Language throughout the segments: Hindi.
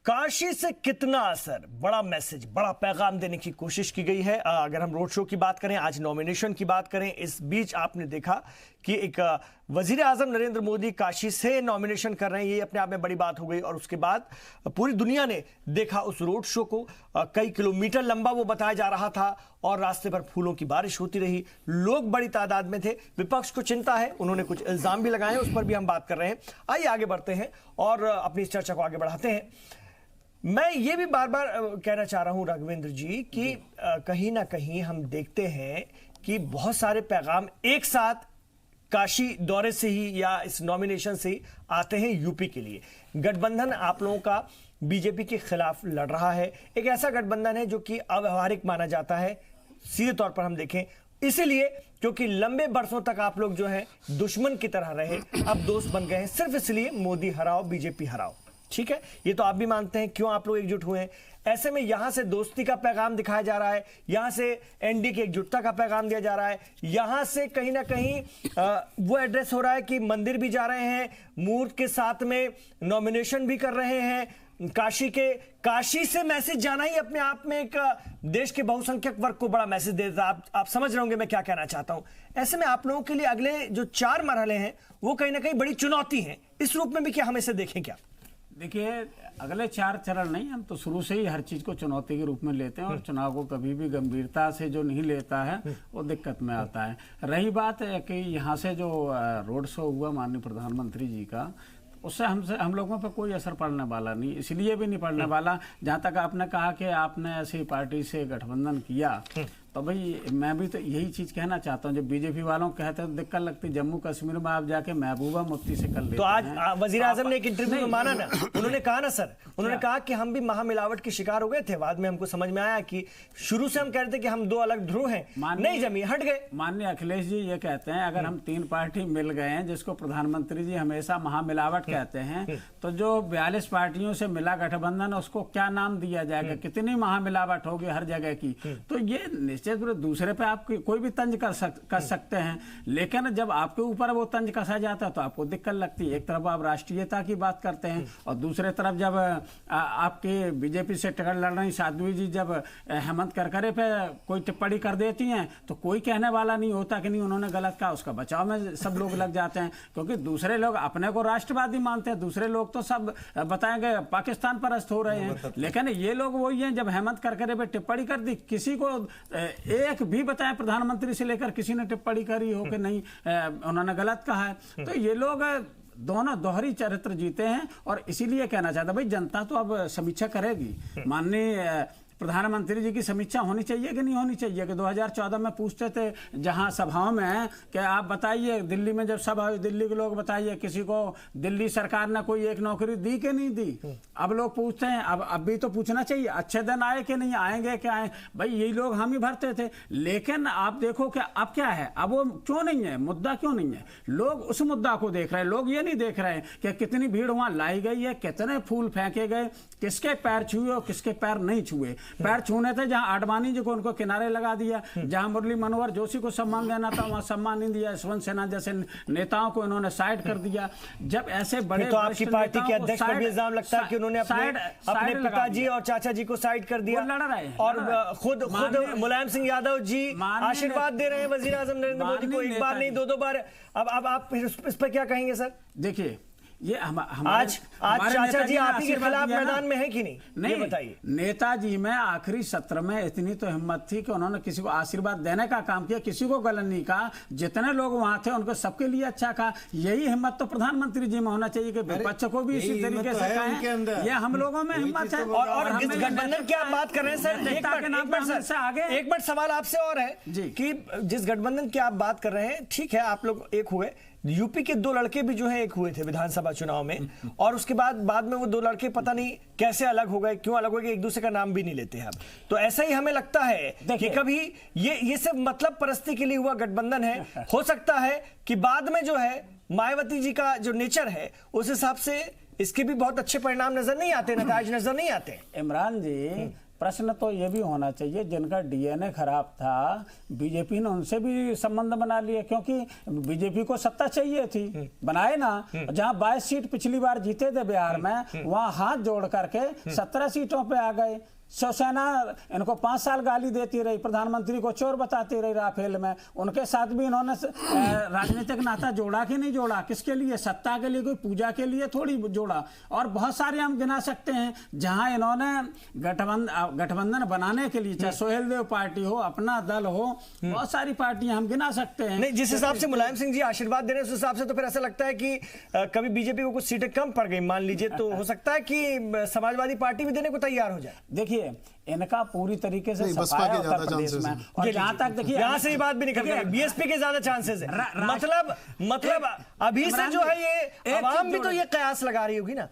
काशी से कितना असर, बड़ा मैसेज, बड़ा पैगाम देने की कोशिश की गई है। अगर हम रोड शो की बात करें, आज नॉमिनेशन की बात करें, इस बीच आपने देखा कि एक वजीर आजम नरेंद्र मोदी काशी से नॉमिनेशन कर रहे हैं, ये अपने आप में बड़ी बात हो गई। और उसके बाद पूरी दुनिया ने देखा उस रोड शो को, कई किलोमीटर लंबा वो बताया जा रहा था और रास्ते पर फूलों की बारिश होती रही, लोग बड़ी तादाद में थे। विपक्ष को चिंता है, उन्होंने कुछ इल्जाम भी लगाए, उस पर भी हम बात कर रहे हैं। आइए आगे बढ़ते हैं और अपनी इस चर्चा को आगे बढ़ाते हैं। मैं ये भी बार बार कहना चाह रहा हूं राघवेंद्र जी कि कहीं ना कहीं हम देखते हैं कि बहुत सारे पैगाम एक साथ काशी दौरे से ही या इस नॉमिनेशन से ही आते हैं यूपी के लिए। गठबंधन आप लोगों का बीजेपी के खिलाफ लड़ रहा है, एक ऐसा गठबंधन है जो कि अव्यवहारिक माना जाता है, सीधे तौर पर हम देखें, इसीलिए क्योंकि लंबे बरसों तक आप लोग जो है दुश्मन की तरह रहे, अब दोस्त बन गए हैं, सिर्फ इसलिए मोदी हराओ बीजेपी हराओ। ठीक है, ये तो आप भी मानते हैं, क्यों आप लोग एकजुट हुए हैं। ऐसे में यहां से दोस्ती का पैगाम दिखाया जा रहा है, यहां से एनडी की एकजुटता का पैगाम दिया जा रहा है, यहां से कहीं ना कहीं वो एड्रेस हो रहा है कि मंदिर भी जा रहे हैं, मूर्त के साथ में नॉमिनेशन भी कर रहे हैं। काशी से मैसेज जाना ही अपने आप में एक देश के बहुसंख्यक वर्ग को बड़ा मैसेज देता है। आप समझ रहे होंगे मैं क्या कहना चाहता हूं। ऐसे में आप लोगों के लिए अगले जो 4 मरहले हैं वो कहीं ना कहीं बड़ी चुनौती हैं, इस रूप में भी क्या हम इसे देखें क्या? देखिए, अगले 4 चरण नहीं, हम तो शुरू से ही हर चीज को चुनौती के रूप में लेते हैं और चुनाव को कभी भी गंभीरता से जो नहीं लेता है वो दिक्कत में आता है। रही बात है कि यहाँ से जो रोड शो हुआ माननीय प्रधानमंत्री जी का, उससे हम लोगों पर कोई असर पड़ने वाला नहीं, इसलिए भी नहीं पड़ने वाला। जहाँ तक आपने कहा कि आपने ऐसी पार्टी से गठबंधन किया, तो भाई मैं भी तो यही चीज कहना चाहता हूँ। जब बीजेपी वालों को कहते हैं दिक्कत लगती, जम्मू कश्मीर में आप जाके महबूबा मुफ्ती से कर लेते तो आज वजीर आजम ने एक इंटरव्यू में माना ना, उन्होंने कहा ना सर, उन्होंने कहा कि हम भी महामिलावट के शिकार हो गए थे, बाद में हमको समझ में आया कि शुरू से हम कह रहे थे कि हम 2 अलग ध्रुव हैं, नहीं जमी, हट गए। माननीय अखिलेश जी ये कहते हैं, अगर हम 3 पार्टी मिल गए हैं, जिसको प्रधानमंत्री जी हमेशा महामिलावट कहते हैं, तो जो 42 पार्टियों से मिला गठबंधन, उसको क्या नाम दिया जाएगा? कितनी महामिलावट होगी हर जगह की। तो ये दूसरे पे आप कोई भी तंज कर सकते हैं, लेकिन जब आपके ऊपर वो तंज कसा जाता है तो आपको दिक्कत लगती है। एक तरफ आप राष्ट्रीयता की बात करते हैं और दूसरे तरफ जब आपके बीजेपी से टिकट लड़ रही साध्वी जी जब हेमंत करकरे पे कोई टिप्पणी कर देती हैं, तो कोई कहने वाला नहीं होता कि नहीं उन्होंने गलत कहा, उसका बचाव में सब लोग लग जाते हैं। क्योंकि दूसरे लोग अपने को राष्ट्रवादी मानते हैं, दूसरे लोग तो सब बताएंगे पाकिस्तान परस्त हो रहे हैं, लेकिन ये लोग वही हैं। जब हेमंत करकरे पे टिप्पणी कर दी, किसी को एक भी बताया प्रधानमंत्री से लेकर किसी ने टिप्पणी करी हो कि नहीं उन्होंने गलत कहा है। तो ये लोग दोनों दोहरी चरित्र जीते हैं और इसीलिए कहना चाहता भाई, जनता तो अब समीक्षा करेगी। माननीय प्रधानमंत्री जी की समीक्षा होनी चाहिए कि नहीं होनी चाहिए? कि 2014 में पूछते थे जहां सभाओं में कि आप बताइए, दिल्ली में जब सभा हुई, दिल्ली के लोग बताइए किसी को दिल्ली सरकार ने कोई एक नौकरी दी कि नहीं दी। अब लोग पूछते हैं, अब भी तो पूछना चाहिए, अच्छे दिन आए कि नहीं, आएंगे क्या आए? भाई यही लोग हम ही भरते थे, लेकिन आप देखो कि अब क्या है, अब वो क्यों नहीं है, मुद्दा क्यों नहीं है? लोग उस मुद्दा को देख रहे हैं, लोग ये नहीं देख रहे हैं कि कितनी भीड़ वहां लाई गई है, कितने फूल फेंके गए, किसके पैर छुए और किसके पैर नहीं छुए। पैर छूने थे जहां आडवाणी जी को उनको किनारे लगा दिया, जहां मुरली मनोहर जोशी को सम्मान देना था वहां सम्मान नहीं दिया, यशवंत सिन्हा जैसे नेताओं को इन्होंने साइड कर दिया। जब ऐसे बड़े तो आपकी पार्टी के अध्यक्ष पर भी इल्जाम लगता है कि उन्होंने अपने पिताजी और चाचा जी को साइड कर दिया, लड़ रहे हैं और खुद मुलायम सिंह यादव जी आशीर्वाद दे रहे हैं वजीर आजम नरेंद्र मोदी को, एक बार नहीं 2 बार। अब आप इस पर क्या कहेंगे सर? देखिए, ये आज चाचा जी आप ही के खिलाफ मैदान में है कि नहीं ये बताइए। नेताजी में आखिरी सत्र में इतनी तो हिम्मत थी कि उन्होंने किसी को आशीर्वाद देने का काम किया, किसी को गलत नहीं कहा, जितने लोग वहां थे उनको सबके लिए अच्छा कहा। यही हिम्मत तो प्रधानमंत्री जी में होना चाहिए कि विपक्ष को भी इसी तरीके से कहें। ये हम लोगों में हिम्मत है। और जिस गठबंधन की आप बात कर रहे हैं सर, एक बार सवाल आपसे और है कि जिस गठबंधन की आप बात कर रहे हैं, ठीक है आप लोग एक हुए, यूपी के 2 लड़के भी जो हैं एक हुए थे विधानसभा चुनाव में, और उसके बाद में वो 2 लड़के पता नहीं कैसे अलग हो गए, क्यों अलग हो गए, एक दूसरे का नाम भी नहीं लेते हैं। तो ऐसा ही हमें लगता है कि कभी ये सब मतलब परस्ती के लिए हुआ गठबंधन है। हो सकता है कि बाद में जो है मायावती जी का जो नेचर है उस हिसाब से इसके भी बहुत अच्छे परिणाम नजर नहीं आते, नतीजे नजर नहीं आते। इमरान जी, प्रश्न तो ये भी होना चाहिए, जिनका डीएनए खराब था बीजेपी ने उनसे भी संबंध बना लिए, क्योंकि बीजेपी को सत्ता चाहिए थी, बनाए ना। जहां 22 सीट पिछली बार जीते थे बिहार में, वहां हाथ जोड़ करके 17 सीटों पे आ गए। शिवसेना इनको 5 साल गाली देती रही, प्रधानमंत्री को चोर बताती रही राफेल में, उनके साथ भी इन्होंने राजनीतिक नाता जोड़ा कि नहीं जोड़ा? किसके लिए? सत्ता के लिए, कोई पूजा के लिए थोड़ी जोड़ा। और बहुत सारे हम गिना सकते हैं जहां इन्होंने गठबंधन बनाने के लिए, चाहे सोहेल देव पार्टी हो, अपना दल हो, बहुत सारी पार्टियां हम गिना सकते हैं। नहीं, जिस हिसाब से मुलायम सिंह जी आशीर्वाद दे रहे हैं उस हिसाब से तो फिर ऐसा लगता है कि कभी बीजेपी को कुछ सीटें कम पड़ गई मान लीजिए, तो हो सकता है कि समाजवादी पार्टी भी देने को तैयार हो जाए। देखिए, इनका पूरी तरीके से सफाया उत्तर प्रदेश में, और जहां तक देखिए यहां से ये बात भी निकल गई, बीएसपी के ज्यादा चांसेस है। मतलब अभी से जो है ये आवाम भी तो ये कयास लगा रही होगी ना,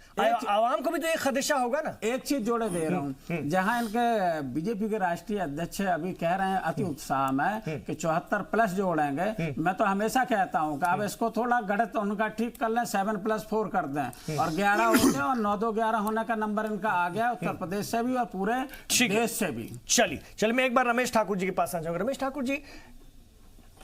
आवाम को भी तो ये खदशा होगा ना। एक चीज जोड़े दे रहा हूं, जहां इनके बीजेपी के राष्ट्रीय अध्यक्ष अभी कह रहे हैं अति उत्साह में कि 74+ जोड़ेंगे। मैं तो हमेशा कहता हूं कि अब इसको थोड़ा गणित उनका ठीक कर लें, 7+4 कर दें, और 11 हो गए, और 9-2-11 होने का नंबर इनका आ गया उत्तर प्रदेश से भी और पूरे देश से भी। चलिए मैं एक बार रमेश ठाकुर जी के पास आ जाऊंगा। रमेश ठाकुर जी,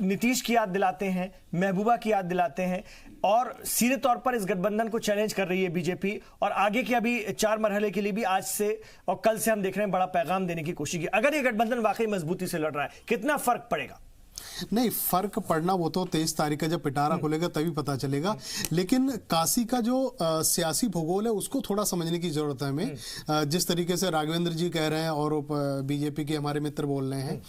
नीतीश की याद दिलाते हैं, महबूबा की याद दिलाते हैं, और सीधे तौर पर इस गठबंधन को चैलेंज कर रही है बीजेपी, और आगे के अभी 4 मरहले के लिए भी आज से और कल से हम देख रहे हैं बड़ा पैगाम देने की कोशिश की। अगर ये गठबंधन वाकई मजबूती से लड़ रहा है, कितना फर्क पड़ेगा? नहीं, फर्क पड़ना वो तो 23 तारीख का जब पिटारा खुलेगा तभी पता चलेगा। लेकिन काशी का जो सियासी भूगोल है उसको थोड़ा समझने की जरूरत है हमें। जिस तरीके से राघवेंद्र जी कह रहे हैं और बीजेपी के हमारे मित्र बोल रहे हैं,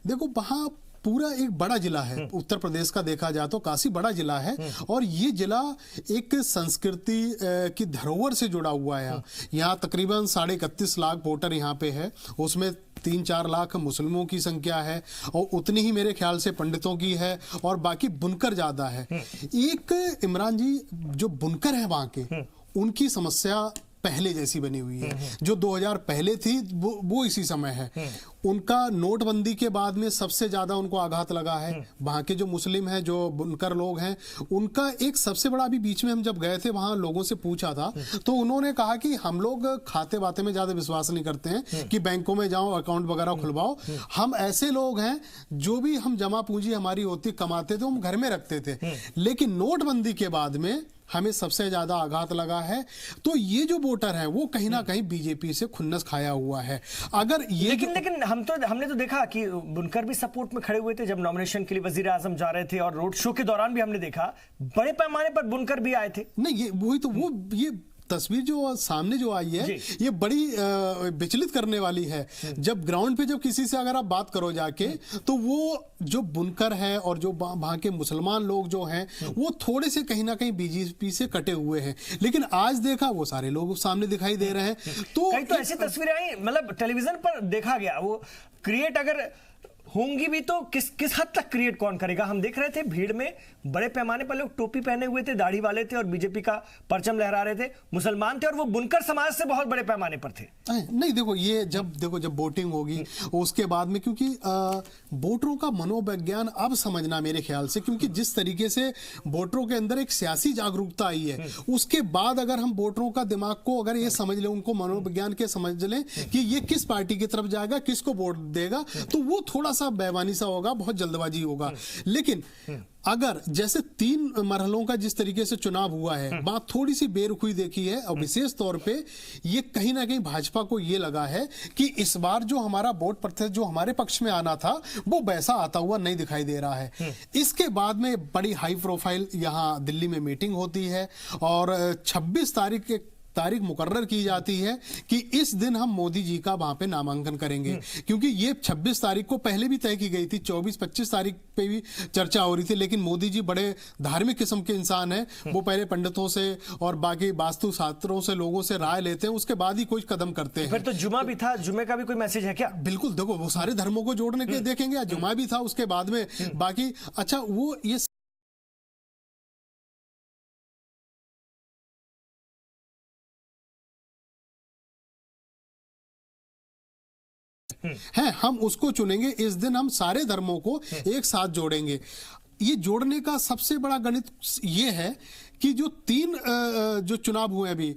देखो वहां पूरा एक बड़ा जिला है उत्तर प्रदेश का, देखा जाए तो काशी बड़ा जिला है, और ये जिला एक संस्कृति की धरोहर से जुड़ा हुआ है। यहाँ तकरीबन 31.5 लाख वोटर यहाँ पे है, उसमें 3-4 लाख मुस्लिमों की संख्या है, और उतनी ही मेरे ख्याल से पंडितों की है, और बाकी बुनकर ज्यादा है। एक इमरान जी जो बुनकर है वहां के, उनकी समस्या पहले जैसी बनी हुई है, जो 2000 पहले थी वो इसी समय है। उनका नोटबंदी के बाद में सबसे ज्यादा उनको आघात लगा है। वहां के जो मुस्लिम हैं, जो बुनकर लोग हैं, उनका एक सबसे बड़ा, अभी बीच में हम जब गए थे वहां लोगों से पूछा था तो उन्होंने कहा कि हम लोग खाते बाते में ज्यादा विश्वास नहीं करते हैं कि बैंकों में जाओ अकाउंट वगैरह खुलवाओ। हम ऐसे लोग हैं जो भी हम जमा पूंजी हमारी होती कमाते थे हम घर में रखते थे, लेकिन नोटबंदी के बाद में हमें सबसे ज्यादा आघात लगा है। तो ये जो वोटर है वो कहीं ना कहीं बीजेपी से खुन्नस खाया हुआ है। अगर ये लेकिन हमने तो देखा कि बुनकर भी सपोर्ट में खड़े हुए थे जब नॉमिनेशन के लिए वजीर आजम जा रहे थे, और रोड शो के दौरान भी हमने देखा बड़े पैमाने पर बुनकर भी आए थे। नहीं, ये वही तो ये तस्वीर जो सामने जो आई है ये बड़ी विचलित करने वाली है। जब ग्राउंड पे जब किसी से अगर आप बात करो जाके, तो वो जो बुनकर है और जो वहां के मुसलमान लोग जो हैं वो थोड़े से कहीं ना कहीं बीजेपी से कटे हुए हैं, लेकिन आज देखा वो सारे लोग सामने दिखाई दे रहे हैं। तो ऐसी तस्वीरें आई, मतलब टेलीविजन पर देखा गया, वो क्रिएट अगर होंगी भी तो किस हद तक क्रिएट कौन करेगा? हम देख रहे थे भीड़ में बड़े पैमाने पर लोग टोपी पहने हुए थे, दाढ़ी वाले थे, और बीजेपी का परचम लहरा रहे थे, मुसलमान थे, और वो बुनकर समाज से बहुत बड़े पैमाने पर थे। नहीं, देखो ये जब वोटिंग होगी उसके बाद में, क्योंकि वोटरों का मनोविज्ञान अब समझना मेरे ख्याल से, क्योंकि जिस तरीके से वोटरों के अंदर एक सियासी जागरूकता आई है, उसके बाद अगर हम वोटरों का दिमाग को अगर ये समझ लें, उनको मनोविज्ञान के समझ लें कि ये किस पार्टी की तरफ जाएगा, किसको वोट देगा, तो वो थोड़ा सा बेईमानी सा होगा, बहुत जल्दबाजी होगा। लेकिन अगर जैसे 3 मरहलों का जिस तरीके से चुनाव हुआ है, बात थोड़ी सी बेरुखी देखी है, और विशेष तौर पे ये कहीं ना कहीं भाजपा को ये लगा है कि इस बार जो हमारा वोट प्रतिशत जो हमारे पक्ष में आना था वो वैसा आता हुआ नहीं दिखाई दे रहा है। इसके बाद में बड़ी हाई प्रोफाइल यहां दिल्ली में मीटिंग होती है, और 26 तारीख मुकर्रर की जाती है कि इस दिन हम मोदी जी का वहां पे नामांकन करेंगे, क्योंकि ये 26 तारीख को पहले भी तय की गई थी, 24-25 तारीख पे भी चर्चा हो रही थी, लेकिन मोदी जी बड़े धार्मिक किस्म के इंसान हैं, वो पहले पंडितों से और बाकी वास्तु शास्त्रों से लोगों से राय लेते हैं, उसके बाद ही कोई कदम करते हैं। फिर तो जुमा भी था, जुमे का भी कोई मैसेज है क्या? बिल्कुल, देखो वो सारे धर्मों को जोड़ने के देखेंगे, जुमा भी था उसके बाद में बाकी। अच्छा, वो ये है, हम उसको चुनेंगे, इस दिन हम सारे धर्मों को एक साथ जोड़ेंगे। ये जोड़ने का सबसे बड़ा गणित ये है कि जो 3 जो चुनाव हुए अभी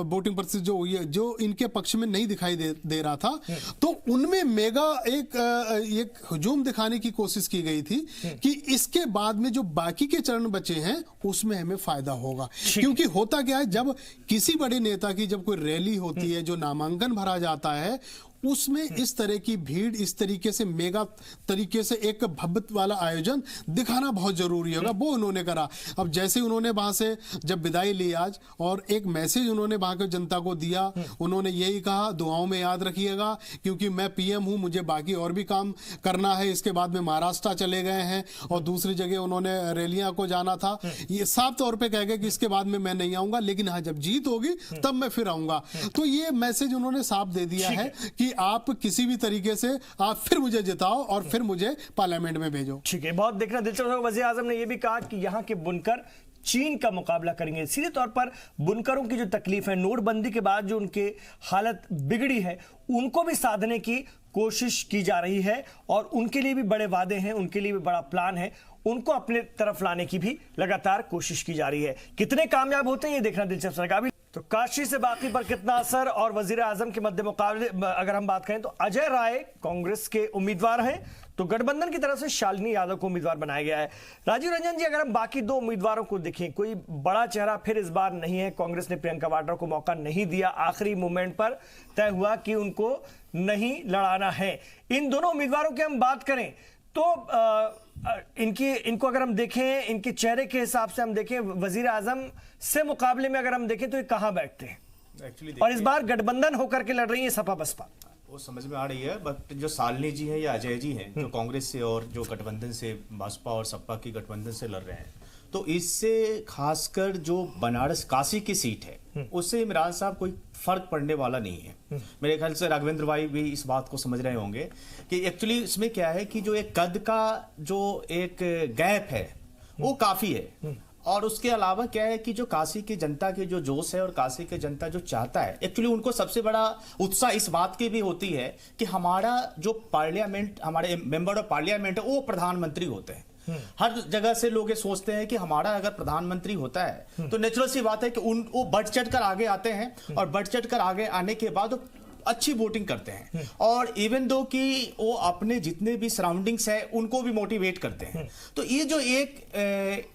वोटिंग प्रतिशत जो हुई है, जो इनके पक्ष में नहीं दिखाई दे रहा था, तो उनमें मेगा एक हुजूम दिखाने की कोशिश की गई थी कि इसके बाद में जो बाकी के चरण बचे हैं उसमें हमें फायदा होगा। क्योंकि होता क्या है, जब किसी बड़े नेता की जब कोई रैली होती है, जो नामांकन भरा जाता है, उसमें इस तरह की भीड़, इस तरीके से मेगा तरीके से एक भव्य वाला आयोजन दिखाना बहुत जरूरी होगा। वो उन्होंने करा। अब जैसे उन्होंने वहां से जब विदाई ली आज, और एक मैसेज उन्होंने वहां की जनता को दिया, उन्होंने यही कहा, दुआओं में याद रखिएगा क्योंकि मैं पीएम हूं, मुझे बाकी और भी काम करना है। इसके बाद में महाराष्ट्र चले गए हैं और दूसरी जगह उन्होंने रैलियां को जाना था। ये साफ तौर पर कह गए कि इसके बाद में मैं नहीं आऊंगा, लेकिन हाँ जब जीत होगी तब मैं फिर आऊंगा। तो ये मैसेज उन्होंने साफ दे दिया है कि आप किसी भी तरीके से आप फिर मुझे जिताओ और फिर मुझे पार्लियामेंट में भेजो। ठीक है, बहुत देखना दिलचस्प होगा। वज़ीर आज़म ने यह भी कहा कि यहाँ के बुनकर चीन का मुकाबला करेंगे। सीधे तौर पर बुनकरों की जो तकलीफ है, नोटबंदी के बाद जो उनके हालत बिगड़ी है, उनको भी साधने की कोशिश की जा रही है और उनके लिए भी बड़े वादे हैं, उनके लिए भी बड़ा प्लान है, उनको अपने तरफ लाने की भी लगातार कोशिश की जा रही है। कितने कामयाब होते हैं ये देखना दिलचस्प रहेगा। अभी तो काशी से बाकी पर कितना असर, और वजीर आजम के मध्य मुकाबले अगर हम बात करें तो अजय राय कांग्रेस के उम्मीदवार हैं, तो गठबंधन की तरफ से शालिनी यादव को उम्मीदवार बनाया गया है। राजीव रंजन जी, अगर हम बाकी 2 उम्मीदवारों को देखें, कोई बड़ा चेहरा फिर इस बार नहीं है। कांग्रेस ने प्रियंका वाड्रा को मौका नहीं दिया, आखिरी मोमेंट पर तय हुआ कि उनको नहीं लड़ाना है। इन दोनों उम्मीदवारों की हम बात करें तो इनको अगर हम देखें, इनके चेहरे के हिसाब से हम देखें, वजीर आजम से मुकाबले में अगर हम देखें तो ये कहां बैठते हैं? और इस बार गठबंधन होकर के लड़ रही है सपा बसपा, वो समझ में आ रही है। बट जो शालिनी जी हैं या अजय जी हैं, जो कांग्रेस से और जो गठबंधन से बसपा और सपा की गठबंधन से लड़ रहे हैं, तो इससे खासकर जो बनारस काशी की सीट है उससे इमरान साहब कोई फर्क पड़ने वाला नहीं है। मेरे ख्याल से राघवेंद्र भाई भी इस बात को समझ रहे होंगे कि एक्चुअली इसमें क्या है कि जो एक कद का जो एक गैप है वो काफी है, और उसके अलावा क्या है कि जो काशी की जनता की जो जोश है और काशी की जनता जो चाहता है, एक्चुअली उनको सबसे बड़ा उत्साह इस बात की भी होती है कि हमारा जो पार्लियामेंट, हमारे मेंबर ऑफ पार्लियामेंट है वो प्रधानमंत्री होते हैं। हर जगह से लोग ये सोचते हैं कि हमारा अगर प्रधानमंत्री होता है तो नेचुरल सी बात है कि वो बढ़ चढ़ कर आगे आते हैं, और बढ़ चढ़ कर आगे आने के बाद अच्छी वोटिंग करते हैं, और इवन दो कि वो अपने जितने भी सराउंडिंग्स है उनको भी मोटिवेट करते हैं। तो ये जो एक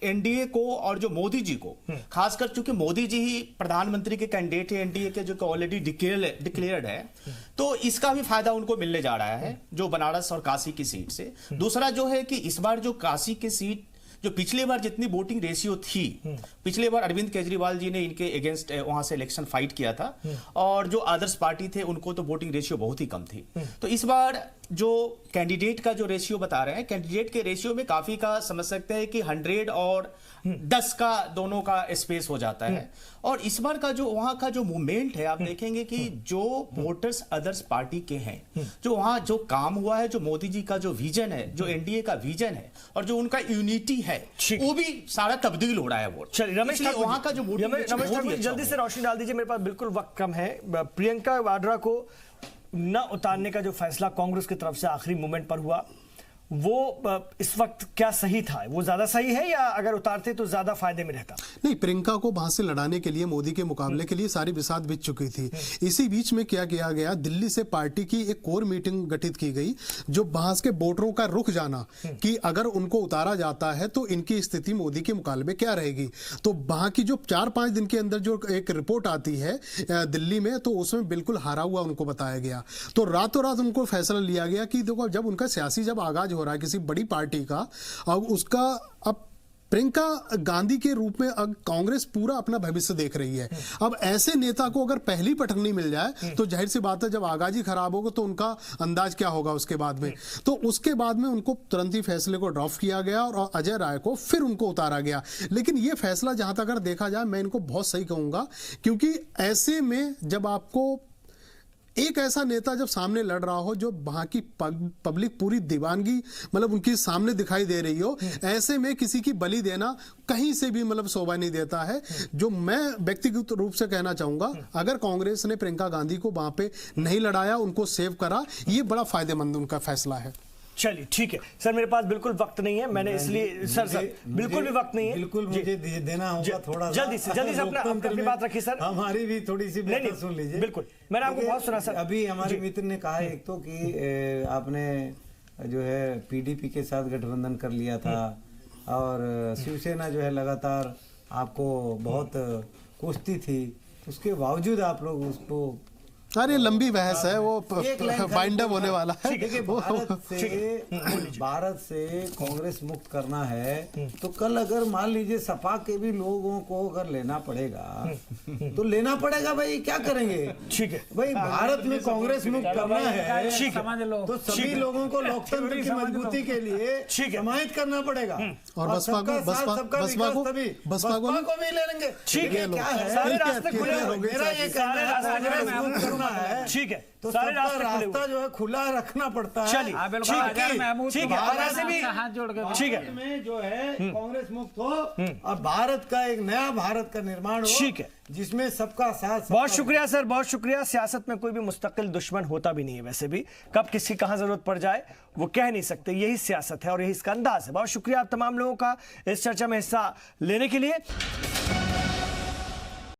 एनडीए को और जो मोदी जी को, खासकर चूंकि मोदी जी ही प्रधानमंत्री के कैंडिडेट है एनडीए के, जो ऑलरेडी डिक्लेयर्ड है, तो इसका भी फायदा उनको मिलने जा रहा है जो बनारस और काशी की सीट से। दूसरा जो है कि इस बार जो काशी की सीट, जो पिछली बार जितनी वोटिंग रेशियो थी, पिछले बार अरविंद केजरीवाल जी ने इनके अगेंस्ट वहां से इलेक्शन फाइट किया था, और जो अदर्स पार्टी थे उनको तो वोटिंग रेशियो बहुत ही कम थी। तो इस बार जो कैंडिडेट का जो रेशियो बता रहे हैं, कैंडिडेट के रेशियो में काफी का समझ सकते हैं कि 100 और 10 का दोनों का स्पेस हो जाता है। और इस बार का जो वहां का जो मूवमेंट है, आप देखेंगे कि जो वोटर्स अदर्स पार्टी के हैं, जो वहां जो काम हुआ है, जो मोदी जी का जो विजन है, जो एनडीए का विजन है, और जो उनका यूनिटी है, वो भी सारा तब्दील हो रहा है वोट। चलिए रमेश ठाकुर, वहां का जो रमेश जल्दी से रोशनी डाल दीजिए, मेरे पास बिल्कुल वक्त कम है। प्रियंका वाड्रा को न उतारने का जो फैसला कांग्रेस की तरफ से आखिरी मोमेंट पर हुआ, वो इस वक्त क्या सही था? वो ज्यादा सही है, या अगर उतारते तो ज्यादा फायदे में रहता? नहीं, प्रियंका को वहां से लड़ाने के लिए, मोदी के मुकाबले के लिए सारी बिसात बिछ चुकी थी। इसी बीच में क्या किया गया, दिल्ली से पार्टी की एक कोर मीटिंग गठित की गई, जो वहां के वोटरों का रुख जाना कि अगर उनको उतारा जाता है तो इनकी स्थिति मोदी के मुकाबले में क्या रहेगी। तो वहां की जो 4-5 दिन के अंदर जो एक रिपोर्ट आती है दिल्ली में, तो उसमें बिल्कुल हारा हुआ उनको बताया गया। तो रातों रात उनको फैसला लिया गया कि देखो, जब उनका सियासी जब आगाज हो रहा है किसी बड़ी पार्टी का, अब उसका अब प्रियंका गांधी के रूप में अब कांग्रेस पूरा अपना भविष्य देख रही है। अब ऐसे नेता को अगर पहली पटकनी मिल जाए तो जाहिर सी बात है, जब आगाज ही खराब होगा तो उनका अंदाज क्या होगा उसके बाद में। तो उसके बाद में उनको तुरंत ही फैसले को ड्रॉप किया गया और अजय राय को फिर उनको उतारा गया। लेकिन ये फैसला जहां तक अगर देखा जाए, मैं इनको बहुत सही कहूंगा, क्योंकि ऐसे में जब आपको एक ऐसा नेता जब सामने लड़ रहा हो, जो वहां की पब्लिक पूरी दीवानगी मतलब उनकी सामने दिखाई दे रही हो, ऐसे में किसी की बलि देना कहीं से भी मतलब शोभा नहीं देता है। जो मैं व्यक्तिगत रूप से कहना चाहूंगा, अगर कांग्रेस ने प्रियंका गांधी को वहां पे नहीं लड़ाया, उनको सेव करा, ये बड़ा फायदेमंद उनका फैसला है। चलिए ठीक है सर, मेरे पास बिल्कुल वक्त नहीं है, मैंने इसलिए सर बिल्कुल भी वक्त नहीं है, बिल्कुल मुझे देना होगा थोड़ा जल्दी से अपनी बात रखिए सर। हमारी भी थोड़ी सी बात सुन लीजिए। बिल्कुल, मैंने आपको बहुत सुना सर। अभी हमारे मित्र ने कहा एक तो कि आपने जो है पीडीपी के साथ गठबंधन कर लिया था और शिवसेना जो है लगातार आपको बहुत कोसती थी, उसके बावजूद आप लोग उसको, अरे लंबी बहस है वो, बाइंड अप होने वाला है। देखिए भारत से कांग्रेस मुक्त करना है तो कल अगर मान लीजिए सपा के भी लोगों को अगर लेना पड़ेगा तो लेना पड़ेगा भाई, क्या करेंगे। ठीक है भाई, भारत में कांग्रेस मुक्त करना है समझ लो तो सभी लोगों को लोकतंत्र की मजबूती के लिए समाहित करना पड़ेगा और बसपा को भी ले लेंगे। ठीक है, क्या है, सारे रास्ते खुले हो गए, मेरा ये कहना है ठीक है, तो सारे सबका रास्ते खुले रास्ता जो है खुला रखना पड़ता है। चलिए ठीक है, आवाज से भी हाथ जोड़ के ठीक है, में जो है कांग्रेस मुक्त हो और भारत का एक नया भारत का निर्माण हो, ठीक है, जिसमें सबका साथ। बहुत शुक्रिया सर, बहुत शुक्रिया। सियासत में कोई भी मुस्तकिल दुश्मन होता भी नहीं है, वैसे भी कब किसकी कहां जरूरत पड़ जाए वो कह नहीं सकते, यही सियासत है और यही इसका अंदाज है। बहुत शुक्रिया आप तमाम लोगों का इस चर्चा में हिस्सा लेने के लिए।